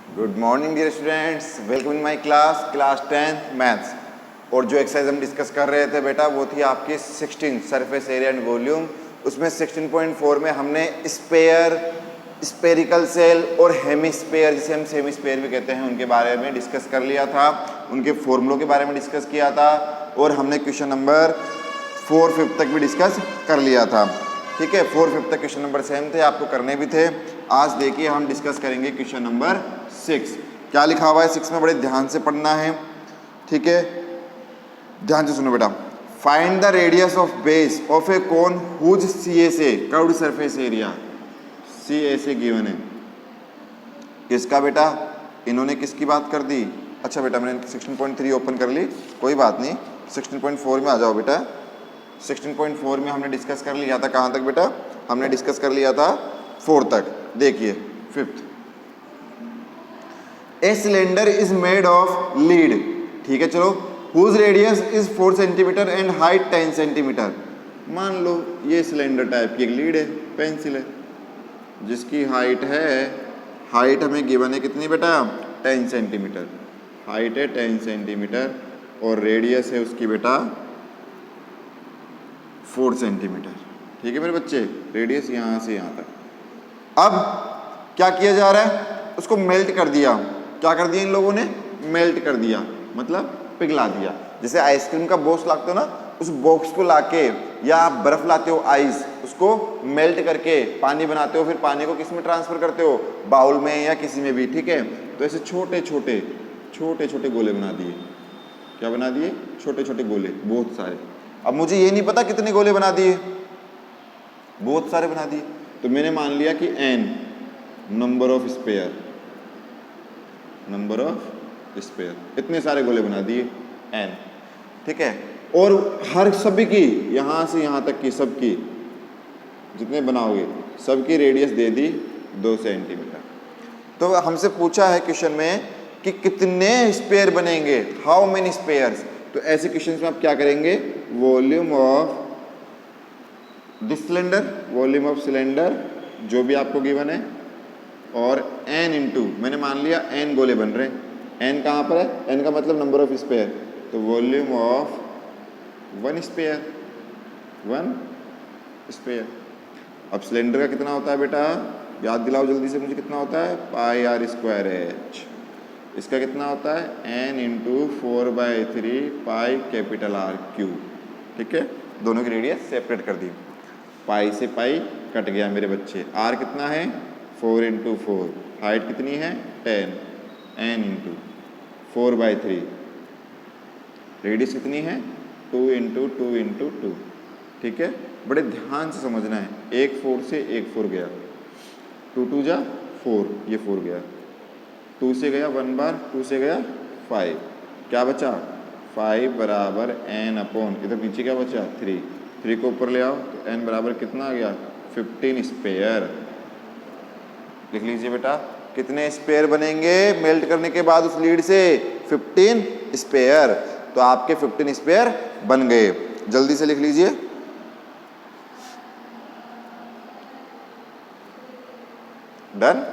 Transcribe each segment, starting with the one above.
Good morning dear students, welcome in my class 10th maths. और जो exercise हम discuss कर रहे थे बेटा वो थी आपकी 16 सरफेस एरिया एंड वॉल्यूम। उसमें 16.4 में हमने स्पेयर, स्पेरिकल सेल और हेमिस्फेयर, जिसे हम सेमिस्फेयर भी कहते हैं, उनके बारे में डिस्कस कर लिया था, उनके फॉर्मूलों के बारे में डिस्कस किया था और हमने क्वेश्चन नंबर 4-5 तक भी डिस्कस कर लिया था। ठीक है, 4-5 तक क्वेश्चन नंबर सेम थे, आपको करने भी थे। आज देखिए हम डिस्कस करेंगे क्वेश्चन नंबर 6। क्या लिखा हुआ है 6 में, बड़े ध्यान से पढ़ना है। ठीक है, ध्यान से सुनो बेटा। Find the radius of base of a cone whose CSA curved surface area, CSA given है। किसका बेटा, इन्होंने किसकी बात कर दी? अच्छा बेटा मैंने 16.3 ओपन कर ली, कोई बात नहीं, 16.4 में आ जाओ बेटा। 16.4 में हमने डिस्कस कर लिया था, कहाँ तक बेटा? हमने डिस्कस कर लिया था 4 तक। देखिए 5th, a cylinder is made of lead. ठीक है, चलो, whose radius is 4 centimetre and height 10 centimetre. मान लो ये सिलेंडर टाइप की एक लीड है, पेंसिल है, जिसकी हाइट है, हाइट हमें गिवन है कितनी बेटा? 10 सेंटीमीटर। हाइट है 10 सेंटीमीटर और रेडियस है उसकी बेटा 4 सेंटीमीटर। ठीक है मेरे बच्चे, रेडियस यहाँ से यहाँ तक। अब क्या किया जा रहा है? उसको मेल्ट कर दिया। क्या कर दिया इन लोगों ने? मेल्ट कर दिया, मतलब पिघला दिया। जैसे आइसक्रीम का बॉक्स लाते हो ना, उस बॉक्स को लाके, या आप बर्फ लाते हो आइस, उसको मेल्ट करके पानी बनाते हो, फिर पानी को किस में ट्रांसफर करते हो? बाउल में या किसी में भी। ठीक है, तो ऐसे छोटे छोटे गोले बना दिए। क्या बना दिए? छोटे छोटे गोले, बहुत सारे। अब मुझे ये नहीं पता कितने गोले बना दिए, बहुत सारे बना दिए। तो मैंने मान लिया कि n नंबर ऑफ स्पेयर, इतने सारे गोले बना दिए n। ठीक है, और हर सभी की, यहाँ से यहाँ तक की सबकी, जितने बनाओगे सबकी रेडियस दे दी 2 सेंटीमीटर। तो हमसे पूछा है क्वेश्चन में कि कितने स्पेयर बनेंगे, हाउ मेनी स्पेयर्स। तो ऐसे क्वेश्चन में आप क्या करेंगे? Volume of this cylinder, volume of cylinder जो भी आपको गिवन है, और n इंटू, मैंने मान लिया n गोले बन रहे हैं। n कहाँ पर है? n का मतलब नंबर ऑफ स्पेयर, तो वॉल्यूम ऑफ 1 स्पेयर। अब सिलेंडर का कितना होता है बेटा? याद दिलाओ जल्दी से मुझे, कितना होता है? पाई आर स्क्वायर एच। इसका कितना होता है? n into 4/3 pi capital R cube. ठीक है, दोनों की रेडियस सेपरेट कर दी, पाई से पाई कट गया मेरे बच्चे। r कितना है? 4 इंटू 4। हाइट कितनी है? 10, n इंटू 4/3। रेडियस कितनी है? 2 इंटू 2 इंटू 2। ठीक है, बड़े ध्यान से समझना है। एक 4 से एक 4 गया, 2 2 जा 4, ये 4 गया, 2 से गया 1 बार, 2 से गया 5, क्या बचा? 5 बराबर n अपॉन, इधर नीचे क्या बचा? 3 को ऊपर ले आओ तो n बराबर कितना आ गया? 15 स्पेयर। लिख लीजिए बेटा, कितने स्पेयर बनेंगे मेल्ट करने के बाद उस लीड से? 15 स्पेयर। तो आपके 15 स्पेयर बन गए। जल्दी से लिख लीजिए। Done?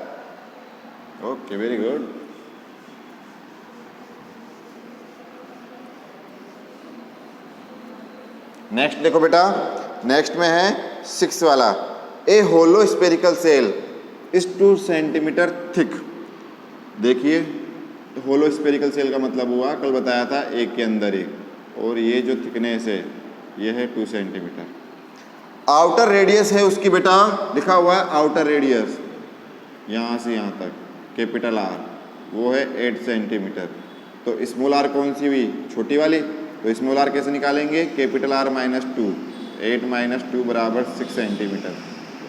Okay, very good. Next देखो बेटा, नेक्स्ट में है 6 वाला। A hollow spherical shell is 2 centimetre thick. देखिए, तो होलो स्पेरिकल सेल का मतलब हुआ, कल बताया था, एक के अंदर एक, और ये जो थिकनेस है ये है 2 सेंटीमीटर। आउटर रेडियस है उसकी बेटा, लिखा हुआ है आउटर रेडियस, यहाँ से यहाँ तक कैपिटल आर, वो है 8 सेंटीमीटर। तो स्मॉल आर कौन सी हुई? छोटी वाली। तो स्मॉल आर कैसे निकालेंगे? कैपिटल आर माइनस 2, 8 माइनस 2 बराबर 6 सेंटीमीटर।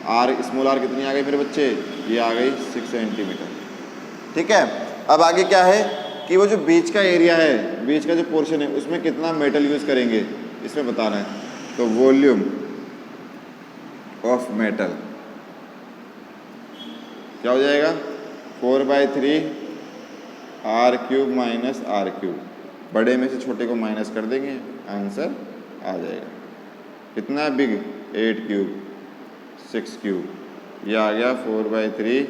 आर, स्मॉल आर कितनी आ गई मेरे बच्चे? ये आ गई 6 सेंटीमीटर। ठीक है, अब आगे क्या है कि वो जो बीच का एरिया है, बीच का जो पोर्शन है, उसमें कितना मेटल यूज़ करेंगे, इसमें बताना है। तो वॉल्यूम ऑफ मेटल क्या हो जाएगा? 4/3 r cube minus r cube. बड़े में से छोटे को माइनस कर देंगे, आंसर आ जाएगा। कितना बिग? 8 क्यूब, 6 क्यूब, ये आ गया 4/3,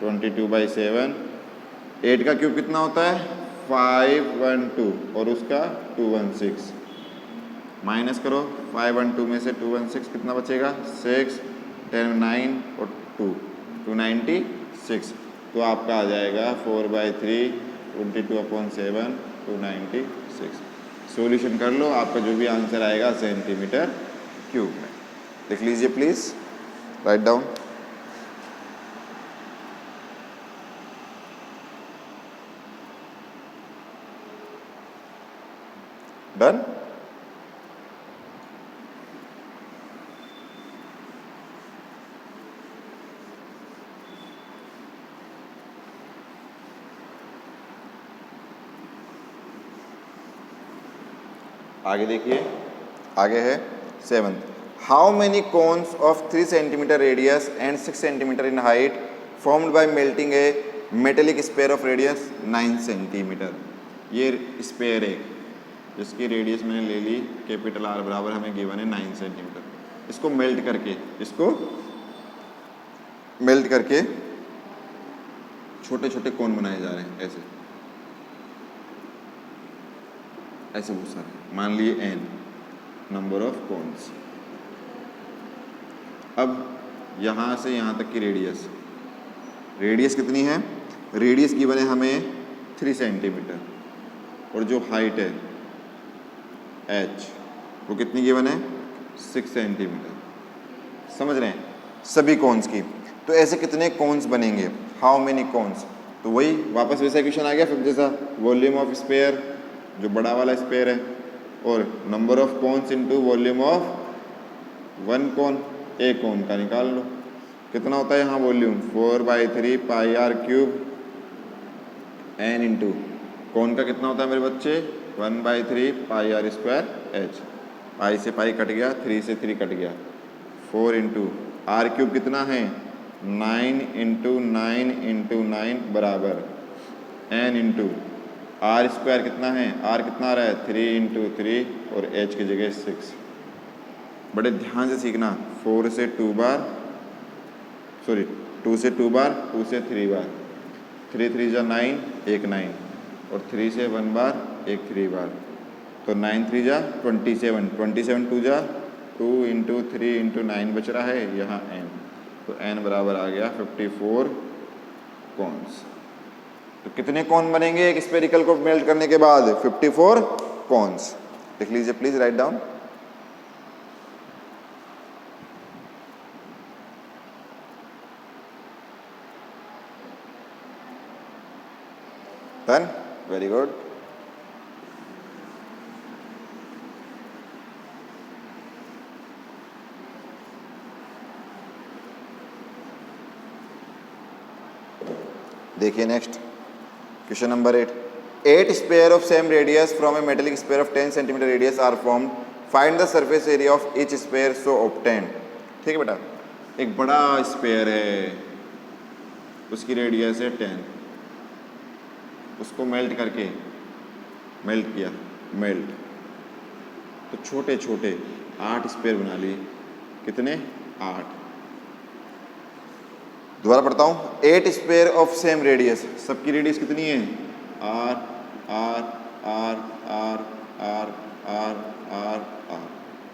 22/7, 8 का क्यूब कितना होता है 512 और उसका 216, माइनस करो 512 में से 216 कितना बचेगा 6, 10 9 और 296, तो आपका आ जाएगा 4/3 22/7 296। सॉल्यूशन कर लो, आपका जो भी आंसर आएगा सेंटीमीटर क्यूब में। लिख लीजिए प्लीज, राइट डाउन। डन। आगे देखिए, आगे है 7th। How many cones of 3 centimetre radius and 6 centimetre in height formed by melting a metallic sphere of radius 9 centimetre. ये स्पेयर है जिसकी रेडियस मैंने ले ली कैपिटल R बराबर हमें गिवन है 9 सेंटीमीटर। इसको मेल्ट करके छोटे छोटे कोन बनाए जा रहे हैं, ऐसे बहुत सारे, मान लिए n नंबर ऑफ कोन्स। अब यहाँ से यहाँ तक की रेडियस कितनी है, रेडियस गिवन है हमें 3 सेंटीमीटर और जो हाइट है h वो कितनी गिवन है 6 सेंटीमीटर। समझ रहे हैं सभी कोन्स की। तो ऐसे कितने कोन्स बनेंगे, हाउ मेनी कोन्स, तो वही वापस वैसा क्वेश्चन आ गया फिर जैसा, वॉल्यूम ऑफ स्पेयर जो बड़ा वाला स्पेयर है और number of cones into volume of 1 कोन, एक कोन का निकाल लो कितना होता है यहाँ volume 4/3 pi r cube n into कोन का कितना होता है मेरे बच्चे 1/3 पाई r स्क्वायर h। पाई से पाई कट गया, 3 से 3 कट गया, 4 इंटू r क्यूब कितना है 9 इंटू 9 इंटू 9 बराबर n इंटू r स्क्वायर कितना है, r कितना आ रहा है 3 इंटू 3 और h की जगह 6। बड़े ध्यान से सीखना, 4 से 2 बार, सॉरी 2 से 2 बार, 2 से 3 बार, 3 3 जा 9, एक 9 और 3 से 1 बार, एक 3 बार, तो 9 3 जा 27, 27 2 जा 2 इंटू 3 इंटू 9 बच रहा है यहाँ n, तो n बराबर आ गया 54 कॉन्स। तो कितने कॉन बनेंगे एक स्फेरिकल को मेल्ट करने के बाद 54 कॉन्स। लिख लीजिए please, write down. Done? Very good. देखिए next question number 8 sphere of same radius from a metallic sphere of 10 centimetre radius are formed, find the surface area of each sphere so obtained. ठीक है बेटा, एक बड़ा spare है उसकी radius है 10, उसको मेल्ट किया तो छोटे छोटे 8 स्पेयर बना लिए, कितने 8। दोबारा पढ़ता हूँ, 8 स्पेयर ऑफ सेम रेडियस, सबकी रेडियस कितनी है r r r r r r r r,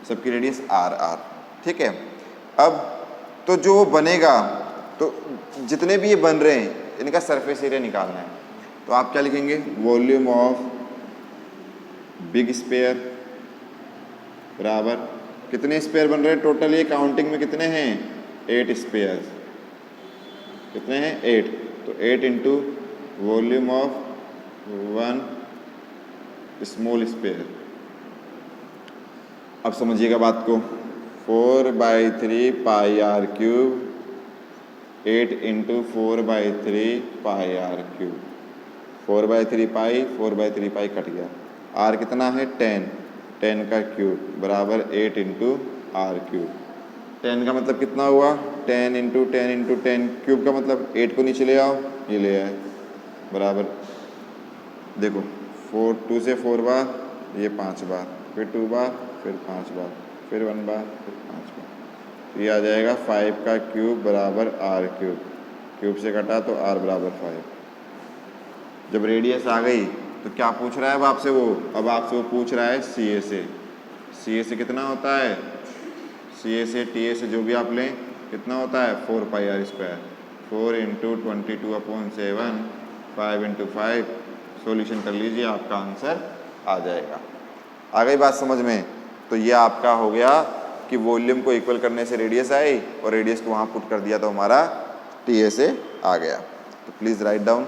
सबकी रेडियस r r। ठीक है, अब तो जो बनेगा, तो जितने भी ये बन रहे हैं इनका सरफेस एरिया निकालना है, तो आप क्या लिखेंगे, वॉल्यूम ऑफ बिग स्पेयर बराबर कितने स्पेयर बन रहे हैं टोटल, ये काउंटिंग में कितने हैं 8 स्पेयर, कितने हैं 8, तो 8 into volume of 1 small sphere. अब समझिएगा बात को, 4/3 pi r cube 8 into 4/3 pi r cube, 4/3 pi cut गया, r कितना है 10 का क्यूब बराबर 8 इंटू r क्यूब। 10 का मतलब कितना हुआ 10 इंटू 10 इंटू 10, क्यूब का मतलब 8 को नीचे ले आओ, ये ले आए बराबर, देखो 2 से 4 बार, ये 5 बार, फिर 2 बार, फिर 5 बार, फिर 1 बार, फिर 5 बार, तो ये आ जाएगा 5 का क्यूब बराबर r क्यूब, क्यूब से कटा तो r बराबर 5। जब रेडियस आ गई तो क्या पूछ रहा है अब आपसे वो, अब आपसे वो पूछ रहा है सी ए से। सी ए से कितना होता है, सी ए से टी ए से जो भी आप लें कितना होता है 4 pi r square, 4 into 22/7, 5 into 5। Solution कर लीजिए, आपका आंसर आ जाएगा। आ गई बात समझ में? तो ये आपका हो गया कि वॉल्यूम को इक्वल करने से रेडियस आई और रेडियस को वहाँ पुट कर दिया तो हमारा टी ए से आ गया। तो please write down.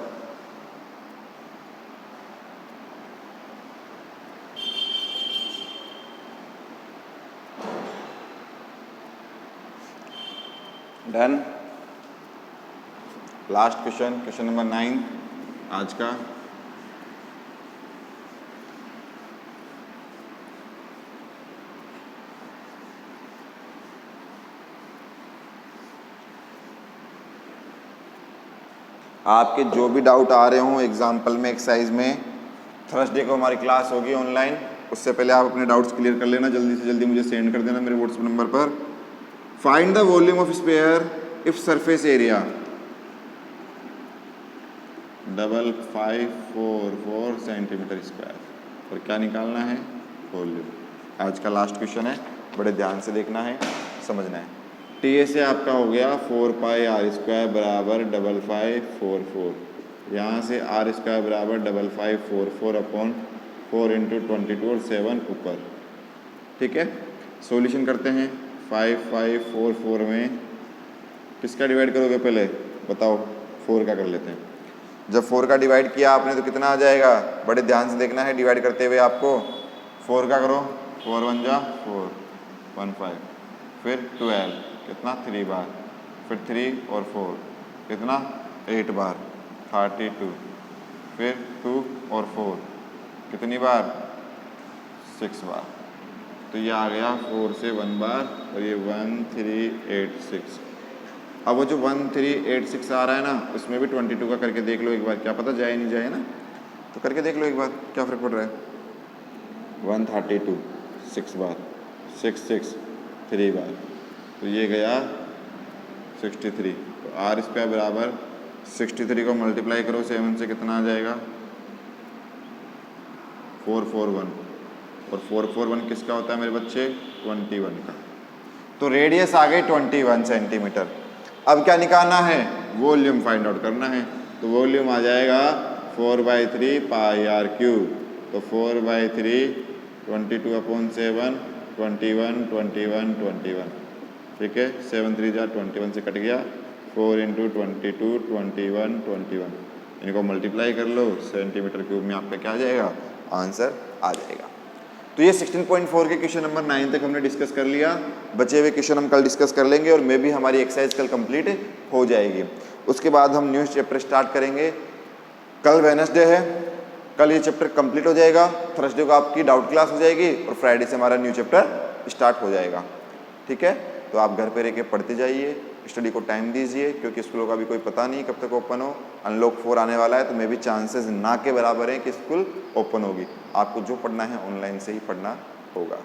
Done. Last question, question number 9 आज का। आपके जो भी डाउट आ रहे हों एग्जाम्पल में, एक्सरसाइज में, थर्सडे को हमारी क्लास होगी ऑनलाइन, उससे पहले आप अपने डाउट्स क्लियर कर लेना, जल्दी से जल्दी मुझे सेंड कर देना मेरे व्हाट्सएप नंबर पर। Find the volume of sphere if surface area 5544 centimetre square. और क्या निकालना है, वॉल्यूम। आज का लास्ट क्वेश्चन है, बड़े ध्यान से देखना है, समझना है। टी ए से आपका हो गया 4 पाई आर स्क्वायर बराबर 5544। यहाँ से आर स्क्वायर बराबर 5544 अपॉन 4 इंटू 22 और 7 ऊपर। ठीक है, सॉल्यूशन करते हैं। 5544 में किसका डिवाइड करोगे पहले बताओ, 4 का कर लेते हैं। जब 4 का डिवाइड किया आपने तो कितना आ जाएगा, बड़े ध्यान से देखना है डिवाइड करते हुए आपको। 4 का करो, 4 1 जा 4, 1 5, फिर 12 कितना 3 बार, फिर 3 और 4 कितना 8 बार 32, फिर 2 और 4 कितनी बार 6 बार। तो ये आ गया 4 से 1 बार और ये 1386। अब वो जो 1386 आ रहा है ना, उसमें भी 22 का करके देख लो एक बार, क्या पता जाए नहीं जाए ना, तो करके देख लो एक बार क्या फ़र्क पड़ रहा है। 132 6 बार, 6 6 3 बार, तो ये गया 63। तो आर स्क्वायर बराबर 63 को मल्टीप्लाई करो 7 से कितना आ जाएगा 441। और 441 किसका होता है मेरे बच्चे, 21 का। तो रेडियस आ गई 21 सेंटीमीटर। अब क्या निकालना है, वॉल्यूम फाइंड आउट करना है। तो वॉल्यूम आ जाएगा 4/3 पाई आर क्यूब। तो 4/3 22/7 21 21 21। ठीक है, 7 3 जा 21 से कट गया, 4 इंटू 22 21 21। इनको मल्टीप्लाई कर लो, सेंटीमीटर क्यूब में आपका क्या आ जाएगा, आंसर आ जाएगा। तो ये 16.4 के क्वेश्चन नंबर 9 तक हमने डिस्कस कर लिया। बचे हुए क्वेश्चन हम कल डिस्कस कर लेंगे और मे भी हमारी एक्सरसाइज कल कंप्लीट हो जाएगी। उसके बाद हम न्यू चैप्टर स्टार्ट करेंगे। कल वेडनेसडे है, कल ये चैप्टर कंप्लीट हो जाएगा। थर्सडे को आपकी डाउट क्लास हो जाएगी और फ्राइडे से हमारा न्यू चैप्टर स्टार्ट हो जाएगा। ठीक है, तो आप घर पे रह के पढ़ते जाइए, स्टडी को टाइम दीजिए, क्योंकि स्कूलों का भी कोई पता नहीं कब तक ओपन हो। अनलॉक 4 आने वाला है, तो मे भी चांसेस ना के बराबर हैं कि स्कूल ओपन होगी। आपको जो पढ़ना है ऑनलाइन से ही पढ़ना होगा,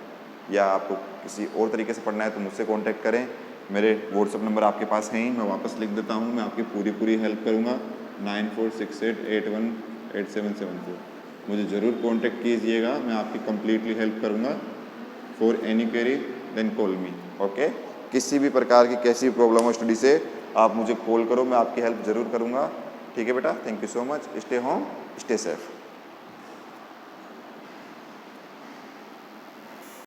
या आपको किसी और तरीके से पढ़ना है तो मुझसे कांटेक्ट करें। मेरे व्हाट्सअप नंबर आपके पास हैं ही, मैं वापस लिख देता हूँ, मैं आपकी पूरी हेल्प करूँगा। 9468818774। मुझे ज़रूर कांटेक्ट कीजिएगा, मैं आपकी कम्प्लीटली हेल्प करूँगा। For any query then call me. Okay, किसी भी प्रकार की कैसी भी प्रॉब्लम हो स्टडी से आप मुझे कॉल करो, मैं आपकी हेल्प ज़रूर करूँगा। ठीक है बेटा, thank you so much. Stay home, stay safe.